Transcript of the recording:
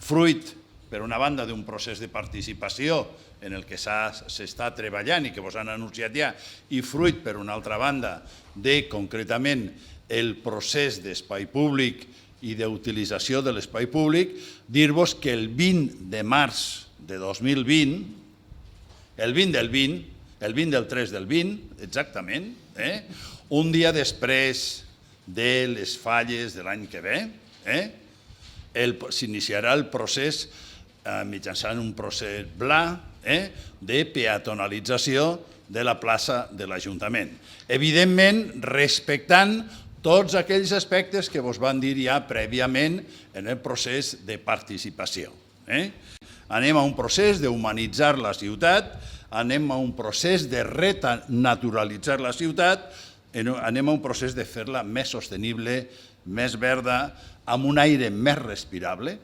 fruit, per una banda, d'un procés de participació en el que s'està treballant i que vos han anunciat ja, i fruit, per una altra banda, de, concretament, el procés d'espai públic i d'utilització de l'espai públic, dir-vos que el 20 de març de 2020, el 20 del 20, el 20 del 3 del 20, exactament, un dia després de les falles de l'any que ve, s'iniciarà el procés mitjançant un procés BLA de peatonalització de la plaça de l'Ajuntament. Evidentment, respectant tots aquells aspectes que vos van dir ja prèviament en el procés de participació. Anem a un procés d'humanitzar la ciutat, anem a un procés de renaturalitzar la ciutat, anem a un procés de fer-la més sostenible, més verda, amb un aire més respirable,